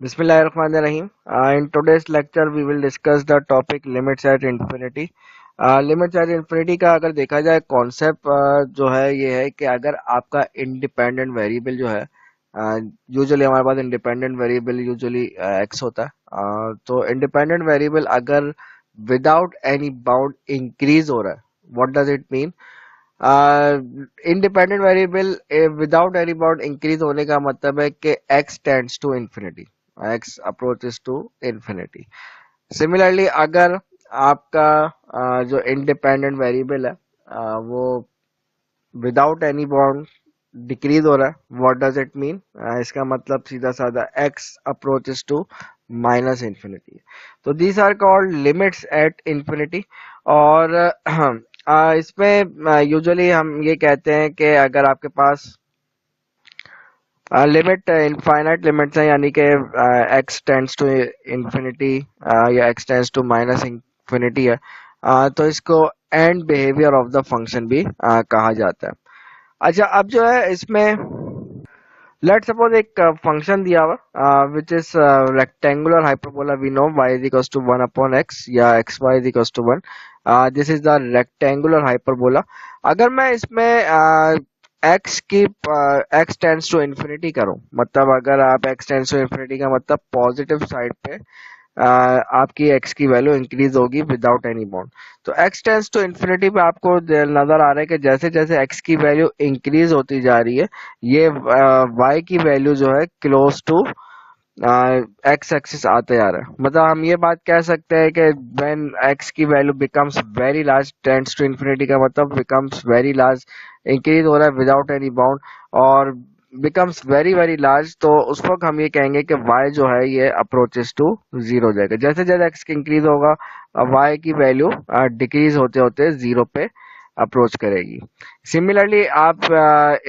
Bismillahirrahmanirrahim. In today's lecture, we will discuss the topic limits at infinity. Limits at infinity का अगर देखा जाए concept जो है ये है कि अगर आपका इंडिपेंडेंट वेरिएबल जो है यूजुअली हमारे पास इंडिपेंडेंट वेरिएबल यूजुअली एक्स होता है तो इंडिपेंडेंट वेरिएबल अगर विदाउट एनी बाउंड इंक्रीज हो रहा है what does it mean independent variable without any bound increase होने का मतलब है कि x tends to infinity x approaches to infinity similarly अगर आपका जो इंडिपेंडेंट वेरिएबल है वो विदाउट एनी बाउंड डिक्रीज हो रहा है व्हाट डज इट मीन इसका मतलब सीधा साधा x approaches to minus infinity तो these are called limits at infinity और इसमें यूजुअली हम ये कहते हैं कि अगर आपके पास लिमिट इनफाइनाइट लिमिट्स हैं यानी कि x टेंड्स टू इंफिनिटी या x tends to minus infinity है तो इसको end behaviour of the function भी कहा जाता है। अच्छा अब जो है इसमें लेट सपोज एक फंक्शन दिया हुआ which is rectangular hyperbola we know y is equals to 1 upon x या xy is equals to 1 this is the rectangular hyperbola. अगर मैं इसमें x की x टेंड्स टू इंफिनिटी करूं मतलब अगर आप x टेंड्स टू इंफिनिटी का मतलब पॉजिटिव साइड पे आपकी x की वैल्यू इंक्रीज होगी विदाउट एनी बाउंड तो x टेंड्स टू इंफिनिटी पे आपको नजर आ रहा है कि जैसे जैसे x की वैल्यू इंक्रीज होती जा रही है ये y की वैल्यू जो है क्लोज टू एक्स एक्सिस आते जा रहा है मतलब हम ये बात कह सकते हैं कि व्हेन x की value becomes very large tends to infinity का मतलब बिकम्स वेरी लार्ज इंक्रीज हो रहा है विदाउट एनी बाउंड और बिकम्स वेरी वेरी लार्ज तो उस वक्त हम ये कहेंगे कि y जो है ये अप्रोचेस टू जीरो हो जाएगा जैसे जैसे x की इंक्रीज होगा y की वैल्यू डिक्रीज होते होते जीरो पे अप्रोच करेगी। सिमिलरली आप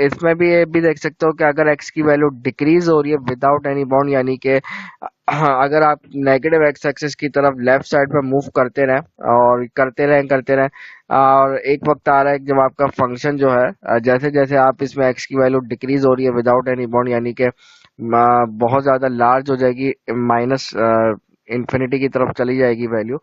इसमें भी ये भी देख सकते हो कि अगर x की वैल्यू डिक्रीज हो रही है विदाउट एनी बाउंड यानी कि अगर आप नेगेटिव एक्स एक्सिस की तरफ लेफ्ट साइड पे मूव करते रहें और एक वक्त आ रहा है जब आपका फंक्शन जो है जैसे जैसे आप इसमें x की वैल्यू डिक्रीज हो रही है विदाउट एनी बाउंड यानी कि बहुत ज्यादा लार्ज हो जाएगी माइनस इंफिनिटी की तरफ चली जाएगी वैल्यू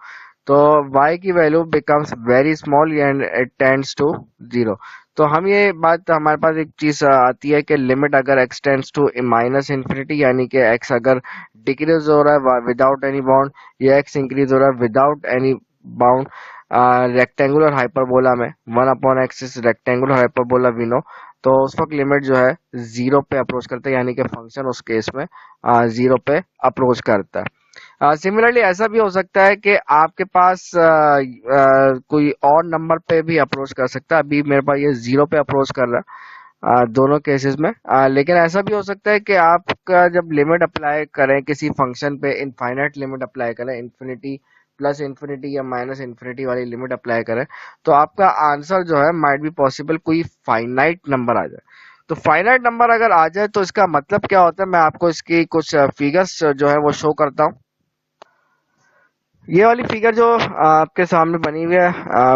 तो y की value becomes very small and it tends to zero तो हम ये बात हमारे पास एक चीज आती है कि लिमिट अगर x tends to minus infinity यानी कि x अगर डिक्रीज हो रहा है विदाउट एनी बाउंड या x इंक्रीज हो रहा है without any bound rectangular hyperbola में 1 upon x is rectangular hyperbola we know तो उस वक्त लिमिट जो है जीरो पे अप्रोच करता है यानी कि फंक्शन उस केस में जीरो पे अप्रोच करता है। सिमिलरली ऐसा भी हो सकता है कि आपके पास कोई और नंबर पे भी अप्रोच कर सकता है अभी मेरे पास ये जीरो पे अप्रोच कर रहा है दोनों केसेस में लेकिन ऐसा भी हो सकता है कि आपका जब लिमिट अप्लाई करें किसी फंक्शन पे इनफाइनाइट लिमिट अप्लाई करें इन्फिनिटी प्लस इन्फिनिटी या माइनस इन्फिनिटी वाली लिमिट अप्लाई करें तो आपका आंसर जो है माइट बी पॉसिबल कोई फाइनाइट नंबर आ जाए तो फाइनाइट नंबर अगर आ जाए तो इसका मतलब क्या होता है मैं आपको इसकी कुछ फिगर्स जो है वो शो करता हूँ। ये वाली फिगर जो आपके सामने बनी हुई है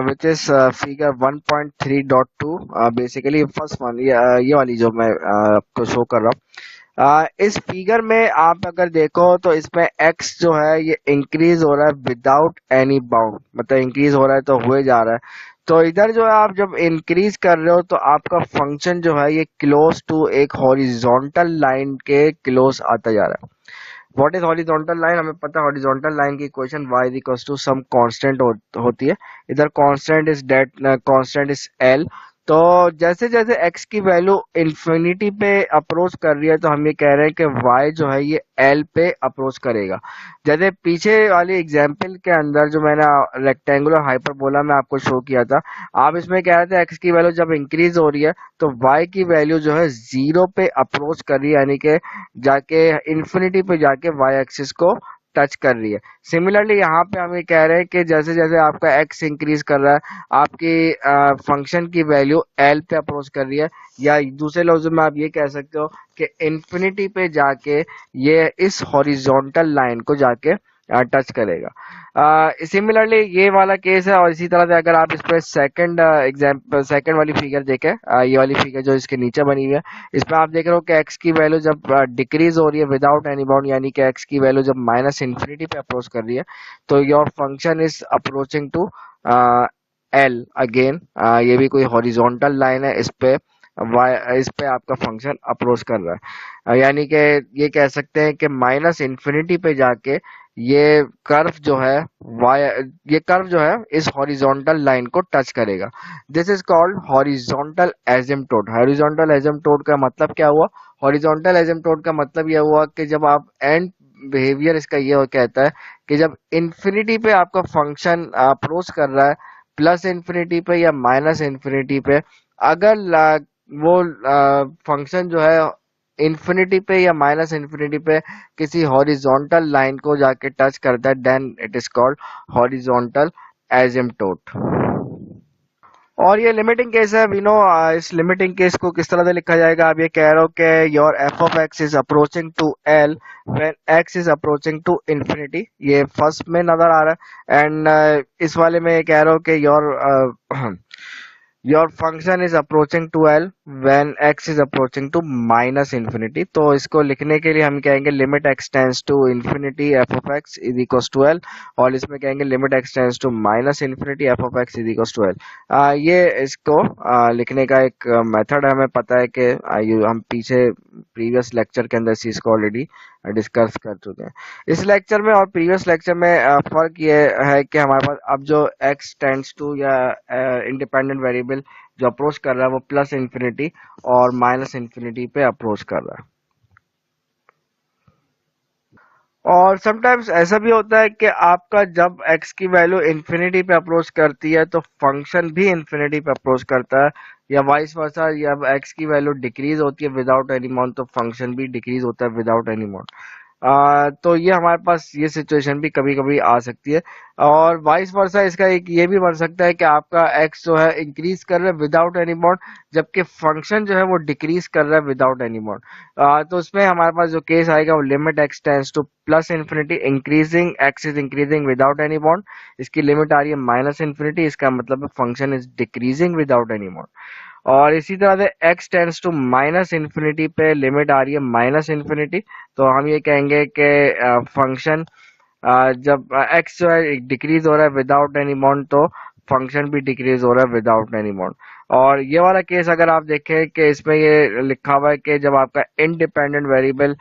which is figure 1.3.2 basically first one ये वाली जो मैं आपको शो कर रहा हूँ इस फिगर में आप अगर देखो तो इसमें x जो है ये इंक्रीज हो रहा है विदाउट एनी बाउंड मतलब इंक्रीज हो रहा है तो हुए जा रहा है तो इधर जो है आप जब इंक्रीज कर रहे हो तो आपका फंक्शन जो है ये क्लोज टू एक हॉरिजॉन्टल लाइन के क्लोज आता जा रहा है। व्हाट इज हॉरिजॉन्टल लाइन हमें पता है हॉरिजॉन्टल लाइन की equation y is equals to some constant होती है इधर कांस्टेंट इज l तो जैसे जैसे x की वैल्यू इंफिनिटी पे अप्रोच कर रही है तो हम ये कह रहे हैं कि y जो है ये l पे अप्रोच करेगा जैसे पीछे वाली एग्जांपल के अंदर जो मैंने रेक्टेंगुलर हाइपरबोला में आपको शो किया था आप इसमें कह रहे थे x की वैल्यू जब इंक्रीज हो रही है तो y की वैल्यू जो है जीरो पे अप्रोच कर रही है यानी कि जाके इंफिनिटी पे जाके y एक्सिस को टच कर रही है। सिमिलरली यहाँ पे हम ये कह रहे हैं कि जैसे जैसे आपका x इंक्रीज कर रहा है आपकी फंक्शन की वैल्यू l पे अप्रोच कर रही है या दूसरे लफ्जों में आप ये कह सकते हो कि इंफिनिटी पे जाके ये इस हॉरिजॉन्टल लाइन को जाके टच करेगा। सिमिलरली ये वाला केस है, और इसी तरह से अगर आप इस पे सेकंड एग्जांपल, सेकंड वाली फिगर देखें, ये वाली फिगर जो इसके नीचे बनी हुई है, इसमें आप देख रहे हो कि एक्स की वैल्यू जब डिक्रीज हो रही है विदाउट एनी बाउंड, यानी कि एक्स की वैल्यू जब माइनस इन्फिनिटी पे अप्रोच कर रही है, तो your function is approaching to L again. ये भी कोई हॉरिजॉन्टल लाइन है, इस पे आपका फंक्शन अप्रोच कर रहा है। यानी कि ये कह सकते हैं कि माइनस इन्फिनिटी पे जाके ये कर्व जो है वाई ये कर्व जो है इस हॉरिजॉन्टल लाइन को टच करेगा। This is called horizontal asymptote. Horizontal asymptote का मतलब क्या हुआ? हॉरिजॉन्टल एसिम्पटोट का मतलब यह हुआ कि जब आप एंड बिहेवियर इसका ये कहता है कि जब इन्फिनिटी पे आपका फंक्शन अप्रोच कर रहा है प्लस इन्फिनिटी पे या माइनस इन्फिनिटी पे, अगर वो फंक्शन जो है इन्फिनिटी पे या माइनस इन्फिनिटी पे किसी हॉरिजॉन्टल लाइन को जाके टच करता है, then it is called horizontal asymptote. और ये लिमिटिंग केस है, वी नो। इस लिमिटिंग केस को किस तरह से लिखा जाएगा? आप ये कह रहे हो कि your F of x is approaching to L when x is approaching to infinity, ये फर्स्ट में नजर आ रहा है। एंड इस वाले में ये कह रहे हो कि your function is approaching to L when x is approaching to minus infinity. तो इसको लिखने के लिए हम कहेंगे limit x tends to infinity f of x is equals to L, और इसमें कहेंगे limit x tends to minus infinity f of x is equals to L. ये इसको लिखने का एक मेथड है, हमें पता है कि हम पीछे प्रीवियस लेक्चर के अंदर इस चीज को ऑलरेडी डिस्कस कर चुके हैं। इस लेक्चर में और प्रीवियस लेक्चर में फर्क ये है कि हमारे पास अब जो x टेंड्स टू या इंडिपेंडेंट वेरिएबल जो अप्रोच कर रहा है वो प्लस इंफिनिटी और माइनस इंफिनिटी पे अप्रोच कर रहा है। और समटाइम्स ऐसा भी होता है कि आपका जब x की वैल्यू इंफिनिटी पे अप्रोच करती है तो फंक्शन भी इंफिनिटी पे अप्रोच करता है, या वाइस वर्सा, या x की वैल्यू डिक्रीज होती है विदाउट एनी अमाउंट तो फंक्शन भी डिक्रीज होता है विदाउट एनी अमाउंट। तो ये हमारे पास ये सिचुएशन भी कभी कभी आ सकती है। और वाइस वर्सा इसका एक ये भी बन सकता है कि आपका x जो है इंक्रीज कर रहा है विदाउट एनी अमाउंट, जबकि फंक्शन जो है वो डिक्रीज कर रहा है विदाउट एनी अमाउंट। तो उसमें हमारे पास जो केस आएगा वो limit x tends to plus infinity, increasing x is increasing without any amount, इसकी लिमिट आ रही है माइनस इन्फिनिटी, इसका मतलब function is decreasing without any amount. और इसी तरह से x tends to minus infinity पे लिमिट आ रही है माइनस इन्फिनिटी, तो हम ये कहेंगे कि फंक्शन जब x जो है डिक्रीज हो रहा है विदाउट एनी अमाउंट तो फंक्शन भी डिक्रीज हो रहा है विदाउट एनी अमाउंट। और ये वाला केस अगर आप देखें कि इसमें ये लिखा हुआ है कि जब आपका इंडिपेंडेंट वेरिएबल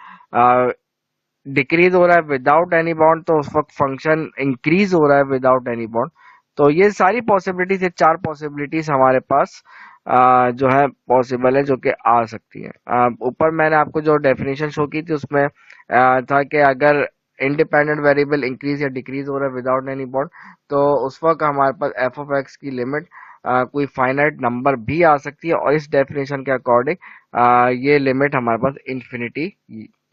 डिक्रीज हो रहा है विदाउट एनी बाउंड तो उस वक्त फंक्शन इंक्रीज हो रहा है विदाउट एनी बाउंड। तो ये सारी पॉसिबिलिटीज, ये चार पॉसिबिलिटीज हमारे पास जो है पॉसिबल है, जो कि आ सकती है। ऊपर मैंने आपको जो डेफिनेशन शो की थी उसमें था कि अगर इंडिपेंडेंट वेरिएबल इंक्रीज या डिक्रीज हो रहा है विदाउट एनी बाउंड तो उस वक्त हमारे पास एफ ऑफ एक्स की लिमिट कोई फाइनाइट नंबर भी आ सकती है, और इस डेफिनेशन के अकॉर्डिंग ये लिमिट हमारे पास इंफिनिटी,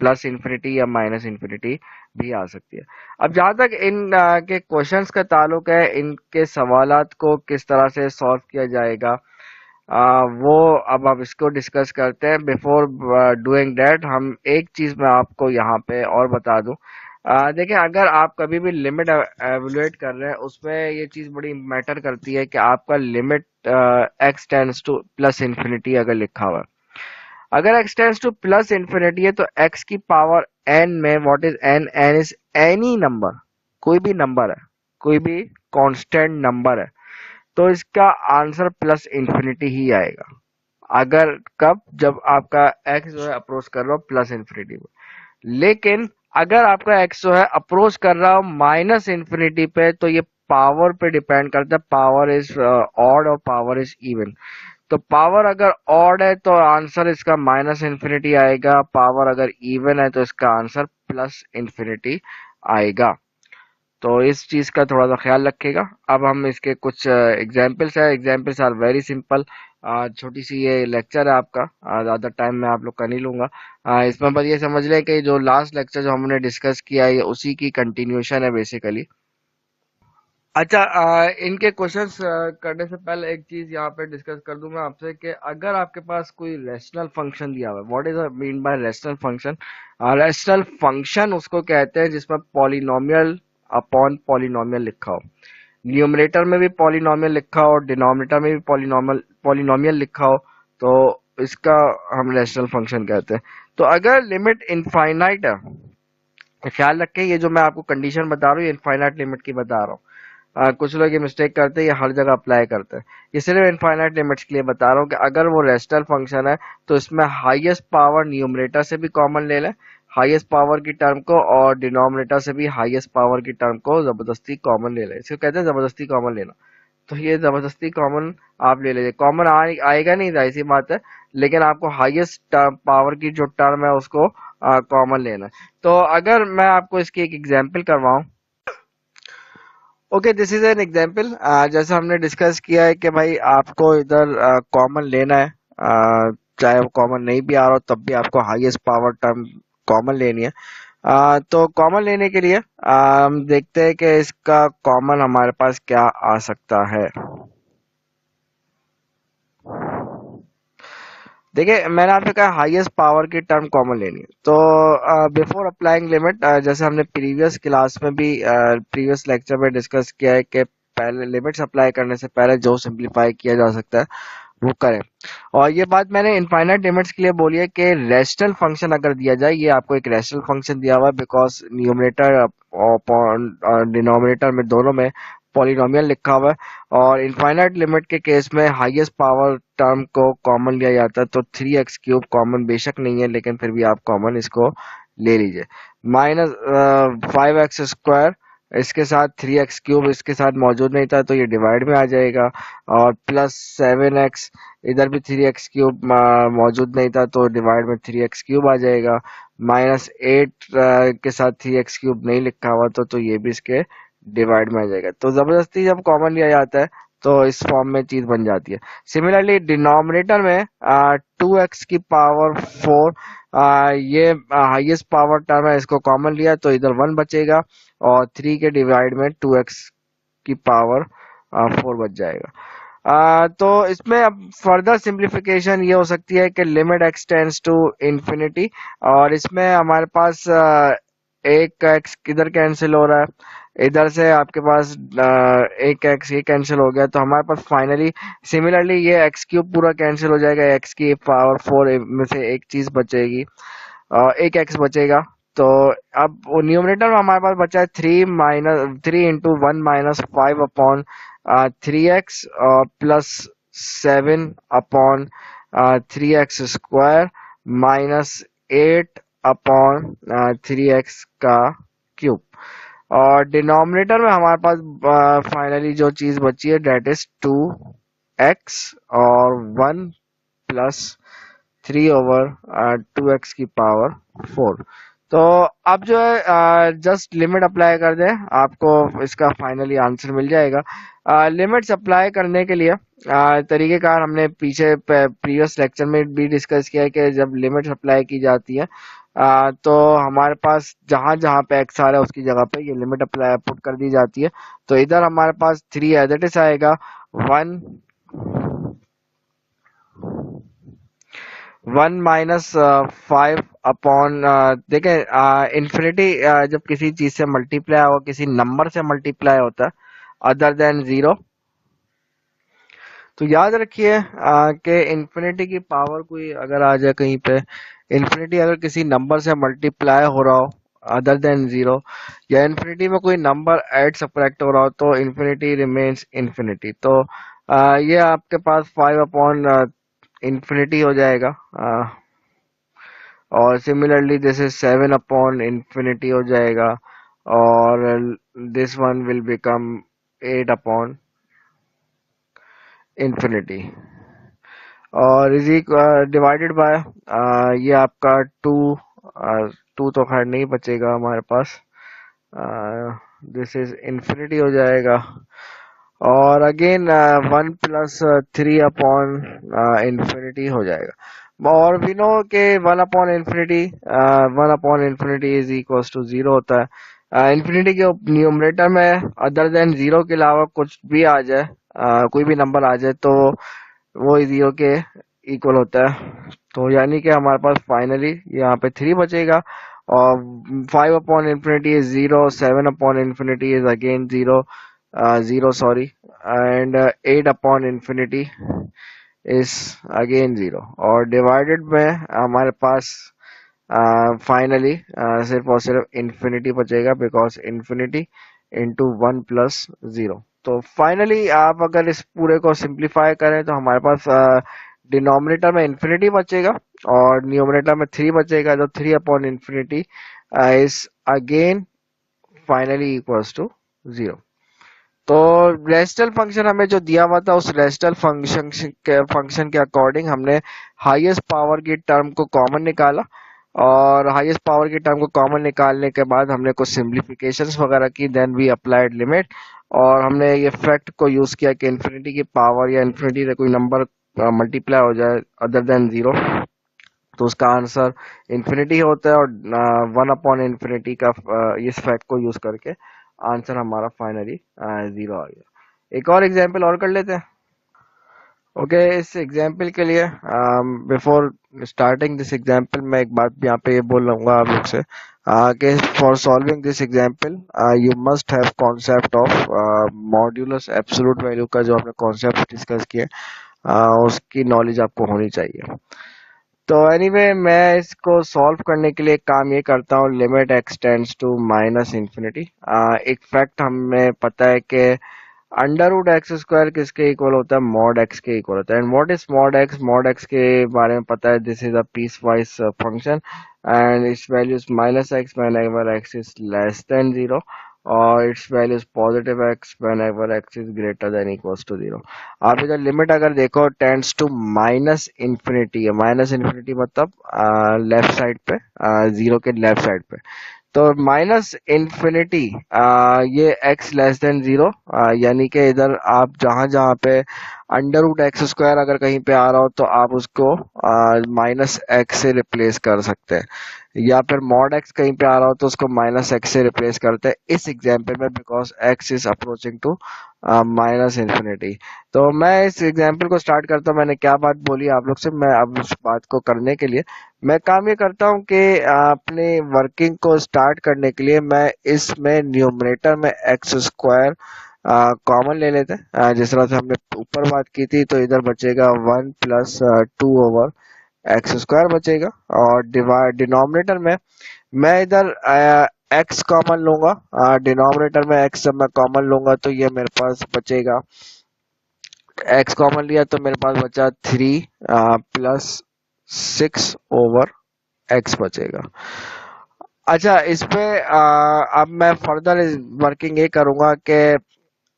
प्लस इंफिनिटी या माइनस इंफिनिटी भी आ सकती है। अब जहां तक इन के क्वेश्चंस का ताल्लुक है, इनके सवालात को किस तरह से सॉल्व किया जाएगा, वो अब आप इसको डिस्कस करते हैं। बिफोर डूइंग दैट हम एक चीज मैं आपको यहाँ पे और बता दूं। देखिए, अगर आप कभी भी लिमिट एवेलुएट कर रहे हैं उसमें ये चीज बड़ी मैटर करती है कि आपका limit x tends to plus infinity अगर लिखा हुआ है, अगर x tends to plus infinity है तो x की पावर n में what is n? n is any number, कोई भी नंबर है, कोई भी कांस्टेंट नंबर है, तो इसका आंसर प्लस इंफिनिटी ही आएगा। अगर कब? जब आपका x जो है अप्रोच कर रहा हो प्लस इंफिनिटी में। लेकिन अगर आपका x जो है अप्रोच कर रहा हो माइनस इंफिनिटी पे तो ये पावर पे डिपेंड करता है, पावर इज ऑड और पावर इज इवन। तो पावर अगर ऑड है तो आंसर इसका माइनस इन्फिनिटी आएगा, पावर अगर इवन है तो इसका आंसर प्लस इन्फिनिटी आएगा। तो इस चीज का थोड़ा सा ख्याल रखिएगा। अब हम इसके कुछ एग्जाम्पल्स है, एग्जाम्पल्स आर वेरी सिंपल। छोटी सी ये लेक्चर है आपका, ज्यादा टाइम मैं आप लोग का नहीं लूंगा। इसमें बस ये समझ लें कि जो लास्ट लेक्चर जो हमने डिस्कस किया है ये उसी की कंटिन्यूशन है बेसिकली। अच्छा, इनके क्वेश्चंस करने से पहले एक चीज यहाँ पे डिस्कस कर दूं मैं आपसे कि अगर आपके पास कोई रेशनल फंक्शन दिया हुआ है, what is mean by rational function? Rational function उसको कहते हैं जिसमें पॉलिनोमियल अपॉन पॉलिनोमियल लिखा हो, न्यूमरेटर में भी पॉलिनोमियल लिखा हो और डिनोमिनेटर में भी पॉलिनोमियल लिखा हो, तो इसका हम रैशनल फंक्शन कहते हैं। तो अगर लिमिट इनफाइनाइट है, तो ख्याल रखें ये जो मैं आपको कंडीशन बता रहा हूँ ये इनफाइनाइट लिमिट की बता रहा हूँ। कुछ लोग ये मिस्टेक करते हैं, ये हर जगह अप्लाई करते हैं। ये सिर्फ इनफाइनाइट लिमिट्स के लिए बता रहा हूँ कि अगर वो रैशनल फंक्शन है तो इसमें हाईएस्ट पावर न्यूमरेटर से भी कॉमन ले लें, हाईएस्ट पावर की टर्म को, और डिनोमिनेटर से भी हाईएस्ट पावर की टर्म को जबरदस्ती कॉमन ले लें। इसको कहते हैं जबरदस्ती कॉमन लेना। तो ये जबरदस्ती कॉमन आप ले लीजिए, कॉमन आएगा नहीं, जाहिर सी बात है, लेकिन आपको हाईएस्ट पावर की जो टर्म है उसको कॉमन लेना है। तो अगर मैं आपको इसकी एक एग्जांपल करवाऊं, okay this is an example. जैसा हमने डिस्कस किया है कि भाई आपको इधर कॉमन लेना है, चाहे वो कॉमन नहीं भी आ रहा हो तब भी आपको हाईएस्ट पावर टर्म कॉमन लेनी है। तो कॉमन लेने के लिए हम देखते हैं कि इसका कॉमन हमारे पास क्या आ सकता है। देखिए मैंने आपसे कहा हाईएस्ट पावर की टर्म कॉमन लेनी है, तो बिफोर अप्लाइंग लिमिट, जैसे हमने प्रीवियस क्लास में भी प्रीवियस लेक्चर में डिस्कस किया है कि पहले लिमिट्स अप्लाई करने से पहले जो सिंप्लीफाई किया जा सकता है वो करें। और ये बात मैंने इनफाइनाइट लिमिट्स के लिए बोली है कि रैशनल फंक्शन अगर दिया जाए, ये आपको एक रैशनल फंक्शन दिया हुआ है बिकॉज न्यूमरेटर और डिनोमिनेटर में दोनों में पॉलिनोमियल लिखा हुआ है, और इनफाइनाइट लिमिट के केस में हाईएस्ट पावर टर्म को कॉमन लिया जाता है। तो 3x³ कॉमन बेशक नहीं है, लेकिन फिर भी आप कॉमन इसको ले लीजिए। माइनस 5x² इसके साथ 3x³ इसके साथ मौजूद नहीं था तो ये डिवाइड में आ जाएगा, और प्लस 7x, इधर भी 3x³ मौजूद नहीं था तो डिवाइड में 3x³ आ जाएगा। माइनस 8 के साथ 3x³ नहीं लिखा हुआ तो ये भी इसके डिवाइड में आ जाएगा। तो जबरदस्ती जब कॉमन लिया जाता है तो इस फॉर्म में चीज बन जाती है। सिमिलरली डिनोमिनेटर में 2x की पावर 4, ये हाईएस्ट पावर टर्म है, इसको कॉमन लिया तो इधर 1 बचेगा, और 3 के डिवाइड में 2x की पावर 4 बच जाएगा। तो इसमें अब फर्दर सिंप्लीफिकेशन ये हो सकती है कि limit x tends to infinity, और इसमें हमारे पास एक x किधर कैंसिल हो रहा है, इधर से आपके पास एक x ये कैंसिल हो गया, तो हमारे पास फाइनली सिमिलरली ये x³ पूरा कैंसिल हो जाएगा, x की पावर 4 में से एक चीज बचेगी, एक x बचेगा। तो अब वो न्यूमरेटर में हमारे पास बचा है 3 into 1 minus 5 upon 3x plus 7 upon 3x² minus 8 upon 3x का क्यूब, और डिनोमिनेटर में हमारे पास फाइनली जो चीज बची है डेट इज 2x और 1 प्लस 3 ओवर 2x की पावर 4। तो अब जो है जस्ट लिमिट अप्लाई कर दें, आपको इसका फाइनली आंसर मिल जाएगा। लिमिट्स अप्लाई करने के लिए तरीकेकार हमने पीछे प्रीवियस लेक्चर में भी डिस्कस किया है कि जब लिमिट्स अप्लाई की जाती है तो हमारे पास जहां जहां पे x आ रहा है उसकी जगह पे ये लिमिट अप्लाई पुट कर दी जाती है। तो इधर हमारे पास 3 एज इट इज आएगा, 1 माइनस 5 अपॉन, देखें इन्फिनिटी जब किसी चीज से मल्टीप्लाई हो, किसी नंबर से मल्टीप्लाई होता है अदर देन 0, तो याद रखिए कि इन्फिनिटी की पावर कोई अगर आ जाए कहीं पे, इन्फिनिटी अगर किसी नंबर से मल्टीप्लाई हो रहा हो अदर देन 0, या इन्फिनिटी में कोई नंबर ऐड सबट्रैक्ट हो रहा हो, तो इन्फिनिटी रिमेन्स इन्फिनिटी। तो ये आपके पास 5 अपॉन इन्फिनिटी हो जाएगा, और similarly this is 7 upon infinity हो जाएगा, और this one will become 8 upon infinity, और इज डिवाइडेड बाय ये आपका 2 तो खैर नहीं बचेगा हमारे पास, दिस इज इन्फिनिटी हो जाएगा, और अगेन 1 प्लस 3 अपॉन इन्फिनिटी हो जाएगा। और वी नो के 1 upon infinity is equals to 0 होता है। इन्फिनिटी के न्यूमरेटर में अदर देन 0 के अलावा कुछ भी आ जाए, कोई भी नंबर आ जाए तो वो 0 के इक्वल होता है। तो यानी कि हमारे पास फाइनली यहाँ पे 3 बचेगा, और 5 upon infinity is 0, 7 upon infinity is again 0, 0 sorry, and 8 upon infinity is again 0, और डिवाइडेड में हमारे पास फाइनली सिर्फ और सिर्फ इंफिनिटी बचेगा, बिकॉज इंफिनिटी इंटू 1 प्लस 0। तो फाइनली आप अगर इस पूरे को सिंप्लीफाई करें तो हमारे पास डिनोमिनेटर में इंफिनिटी बचेगा और न्यूमरेटर में 3 बचेगा, तो 3 upon infinity is again finally equals to 0। तो रेस्टल फंक्शन हमें जो दिया हुआ था, उस रेस्टल फंक्शन के अकॉर्डिंग हमने हाईएस्ट पावर की टर्म को कॉमन निकाला, और हाईएस्ट पावर की टर्म को कॉमन निकालने के बाद हमने कुछ सिंप्लीफिकेशंस वगैरह की, देन वी अप्लाइड लिमिट, और हमने ये फैक्ट को यूज किया कि इन्फिनिटी की पावर या इन्फिनिटी से कोई नंबर मल्टीप्लाई हो जाए अदर देन 0, तो उसका आंसर इन्फिनिटी होता है, और 1 अपॉन इन्फिनिटी का इस फैक्ट को यूज करके आंसर हमारा फाइनली 0 आ गया। एक और एग्जाम्पल और कर लेते हैं। ओके, इस एग्जाम्पल के लिए बिफोर स्टार्टिंग दिस एग्जाम्पल मैं एक बात यहाँ पे ये बोल रहूंगा आप लोग से, कि for solving this example you must have concept of modulus absolute value का जो आपने कॉन्सेप्ट डिस्कस किए, उसकी नॉलेज आपको होनी चाहिए। तो एनीवे मैं इसको सॉल्व करने के लिए एक काम ये करता हूँ, limit x tends to minus infinity. एक फैक्ट हमें पता है कि अंडर रूट एक्स स्क्वायर किसके इक्वल होता है, मॉड एक्स के इक्वल होता है। And what is mod x? Mod x के बारे में पता है, this is a piecewise function and its value is minus x whenever x is less than 0, और its value is positive x whenever x is greater than equals to 0। आप इधर limit अगर देखो, टेंड्स टू माइनस इंफिनिटी है, minus infinity मतलब left side पे, 0 के left side पे। तो माइनस इंफिनिटी ये x लेस देन 0, यानी कि इधर आप जहां जहां पे अंडर रूट एक्स स्क्वायर अगर कहीं पे आ रहा हो तो आप उसको माइनस एक्स से रिप्लेस कर सकते हैं, या फिर मॉड एक्स कहीं पे आ रहा हो तो उसको माइनस एक्स से रिप्लेस करते हैं इस एग्जाम्पल में, because x is approaching to minus infinity. तो मैं इस एग्जाम्पल को स्टार्ट करता हूँ। मैंने क्या बात बोली आप लोग से, मैं अब उस बात को करने के लिए मैं काम ये करता हूँ कि अपने वर्किंग को स्टार्ट करने के लिए मैं इसमें न्यूमरेटर में एक्स स्क्वायर कॉमन ले लेते हैं। जिस तरह से हमने ऊपर बात की थी, तो इधर बचेगा 1 प्लस 2 ओवर एक्स स्क्वायर बचेगा, और डिनोमिनेटर में मैं इधर एक्स कॉमन लूंगा। डिनोमिनेटर में एक्स जब मैं कॉमन लूंगा तो ये मेरे पास बचेगा, एक्स कॉमन लिया तो मेरे पास बचा 3 प्लस 6 ओवर एक्स बचेगा। अच्छा, इस पे अब मैं फर्दर वर्किंग ये करूंगा कि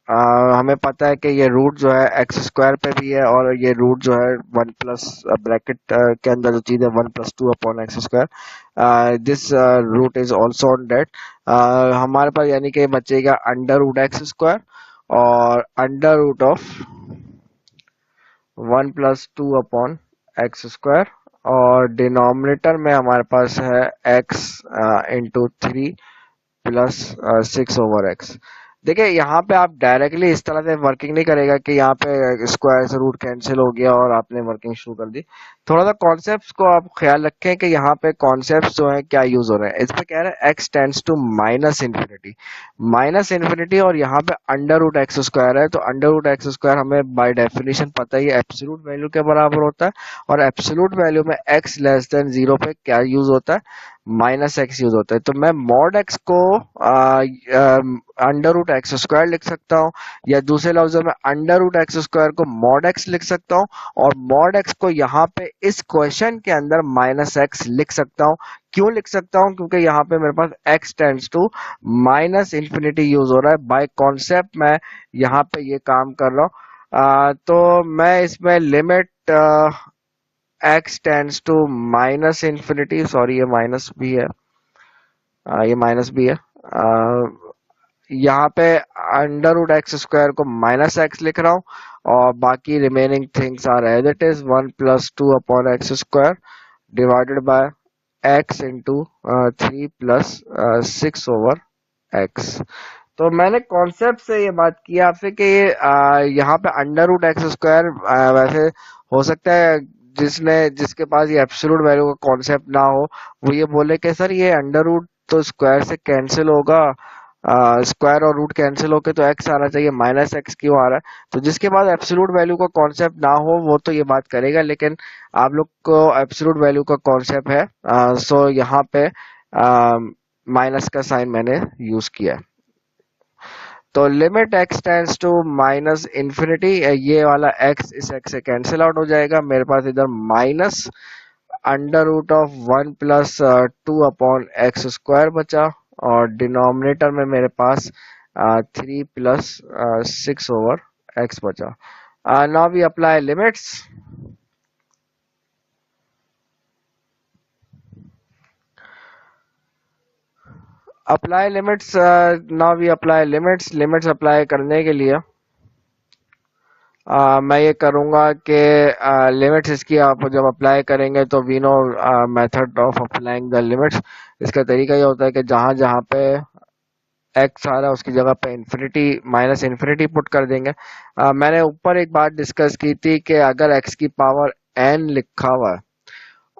हमें पता है कि ये रूट जो है एक्स स्क्वायर पे भी है, और ये रूट जो है 1 प्लस ब्रैकेट के अंदर जो चीज है 1 plus 2 upon x square, this root is also on that. हमारे पास यानी कि बचेगा अंडर रूट एक्स स्क्वायर और under root of 1 plus 2 upon x square, और डिनोमिनेटर में हमारे पास है x into 3 plus 6 over x. देखिए यहाँ पे आप डायरेक्टली इस तरह से वर्किंग नहीं करेगा कि यहाँ पे स्क्वायर से रूट कैंसिल हो गया और आपने वर्किंग शुरू कर दी। थोड़ा सा कॉन्सेप्ट्स को आप ख्याल रखें कि यहाँ पे कॉन्सेप्ट्स जो है क्या यूज हो रहे हैं। इस पे कह रहे हैं x tends to minus infinity, minus infinity, और यहाँ पे अंडर रूट एक्स स्क्वायर है, तो अंडर रूट एक्स स्क्वायर हमें बाय डेफिनेशन पता ही है एब्सोल्यूट वैल्यू के बराबर होता है, और एब्सोल्यूट वैल्यू में एक्स लेस देन 0 पे क्या यूज होता है, माइनस एक्स यूज होता है। तो मैं मॉड एक्स को अंडर रूट एक्स स्क्वायर लिख सकता हूँ, या दूसरे लफ्जों में अंडर रूट एक्स स्क्वायर को मॉड एक्स लिख सकता हूँ, और मॉड एक्स को यहाँ पे इस क्वेश्चन के अंदर माइनस एक्स लिख सकता हूँ। क्यों लिख सकता हूँ? क्योंकि यहाँ पे मेरे पास x tends to minus infinity use हो रहा है। बाय कॉन्सेप्ट मैं यहाँ पे ये काम कर रहा हूँ। तो मैं इसमें limit x tends to minus infinity, sorry ये माइनस भी है, ये माइनस भी है, यहाँ पे अंडर रूट एक्स स्क्वायर को माइनस एक्स लिख रहा हूँ, और बाकी remaining things are as it is 1 plus 2 upon x square divided by x into 3 plus 6 over x. तो मैंने कॉन्सेप्ट से ये बात की आपसे कि यहाँ पे अंडर रूट एक्स स्क्वायर वैसे हो सकता है जिसके पास ये एब्सोल्यूट वैल्यू का कॉन्सेप्ट ना हो, वो ये बोले कि सर ये अंडर रूट तो स्क्वायर से कैंसिल होगा, स्क्वायर और रूट कैंसिल होके तो एक्स आना चाहिए, माइनस एक्स क्यों आ रहा है। तो जिसके पास एब्सोल्यूट वैल्यू का कॉन्सेप्ट ना हो वो तो ये बात करेगा, लेकिन आप लोग को एब्सोल्यूट वैल्यू का कॉन्सेप्ट है, सो यहाँ पे माइनस का साइन मैंने यूज किया है। तो limit x tends to minus infinity, ये वाला x इस x से कैंसिल आउट हो जाएगा, मेरे पास इधर minus under root of 1 + 2/x² बचा, और डिनोमिनेटर में मेरे पास 3 + 6/x बचा। Now we apply limits. Apply limits, now we apply limits. Limits apply करने के लिए मैं ये करूंगा कि लिमिट्स इसकी आप जब अप्लाई करेंगे तो we know method of applying the limits. इसका तरीका ये होता है कि जहां जहां पे एक्स आ रहा है उसकी जगह पे इन्फिनिटी माइनस इन्फिनिटी पुट कर देंगे। मैंने ऊपर एक बात डिस्कस की थी कि अगर एक्स की पावर n लिखा हुआ है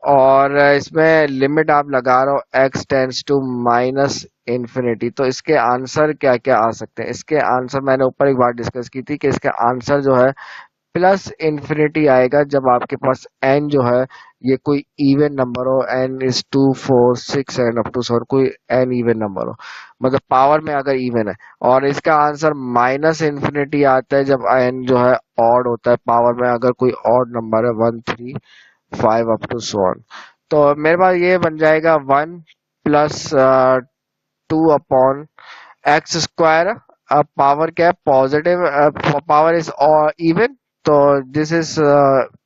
और इसमें लिमिट आप लगा रहे हो x tends to minus infinity, तो इसके आंसर क्या क्या आ सकते हैं। इसके आंसर मैंने ऊपर एक बार डिस्कस की थी कि इसके आंसर जो है प्लस इन्फिनिटी आएगा जब आपके पास n जो है ये कोई इवन नंबर हो, n is 2 4 6 and up to 7, कोई n इवन नंबर हो, मतलब पावर में अगर इवन है। और इसका आंसर माइनस इन्फिनिटी आता है जब n जो है ऑड होता है, पावर में अगर कोई ऑड नंबर है 1 3 5 अप टू सो ऑन। तो मेरे पास ये बन जाएगा 1 + 2/x²। अब पावर क्या है, पॉजिटिव, पावर इज इवन, तो दिस इज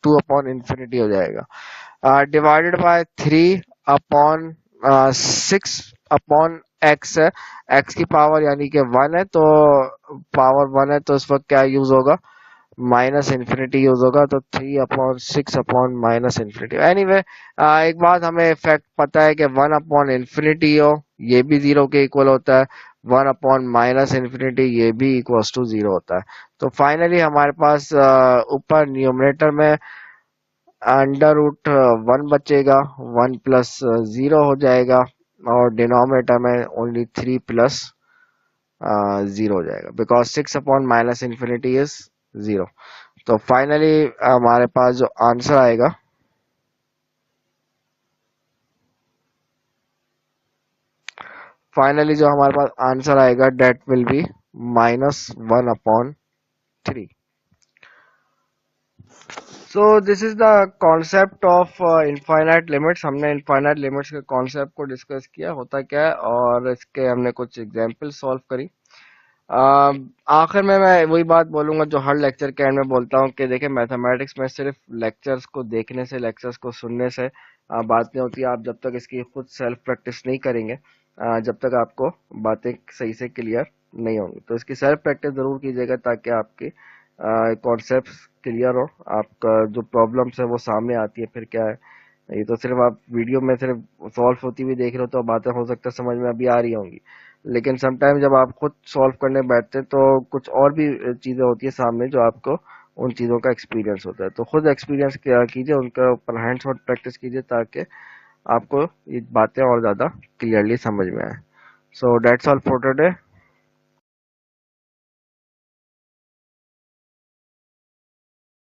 2/infinity हो जाएगा, डिवाइडेड बाय 3/6/x है। x की पावर यानी कि 1 है, तो पावर 1 है तो इस वक्त क्या यूज होगा, माइनस इन्फिनिटी यूज होगा, तो 3/6/-इन्फिनिटी। एनीवे, एक बात हमें फैक्ट पता है कि 1/infinity हो ये भी 0 के इक्वल होता है, 1/-इन्फिनिटी ये भी इक्वल्स टू 0 होता है। तो फाइनली हमारे पास ऊपर न्यूमरेटर में अंडर रूट 1 बचेगा, 1 + 0 हो जाएगा, और डिनोमिनेटर में ओनली 3 + 0 हो जाएगा, बिकॉज 6/-इन्फिनिटी इज 0। तो फाइनली हमारे पास जो आंसर आएगा, that will be -1/3। So this is the concept of infinite limits. हमने इनफाइनाइट लिमिट्स के कॉन्सेप्ट को डिस्कस किया, होता क्या है, और इसके हमने कुछ एग्जांपल सॉल्व करी। आखिर में मैं वही बात बोलूंगा जो हर लेक्चर के एंड में बोलता हूँ कि देखिए मैथमेटिक्स में सिर्फ लेक्चर्स को देखने से, लेक्चर्स को सुनने से बात नहीं होती। आप जब तक इसकी खुद सेल्फ प्रैक्टिस नहीं करेंगे, जब तक आपको बातें सही से क्लियर नहीं होंगी। तो इसकी सेल्फ प्रैक्टिस जरूर कीजिएगा ताकि आपके कॉन्सेप्ट क्लियर हो, आपका जो प्रॉब्लम्स है वो सामने आती है फिर क्या है। ये तो सिर्फ आप वीडियो में सिर्फ सॉल्व होती हुई देख रहे हो तो बातें हो सकता है समझ में अभी आ रही होंगी, लेकिन समटाइम जब आप खुद सॉल्व करने बैठते हैं तो कुछ और भी चीजें होती है सामने जो आपको उन चीजों का एक्सपीरियंस होता है। तो खुद एक्सपीरियंस क्या कीजिए, उनका ऊपर हैंड्स ऑन प्रैक्टिस कीजिए ताकि आपको ये बातें और ज्यादा क्लियरली समझ में आए। So that's all for today.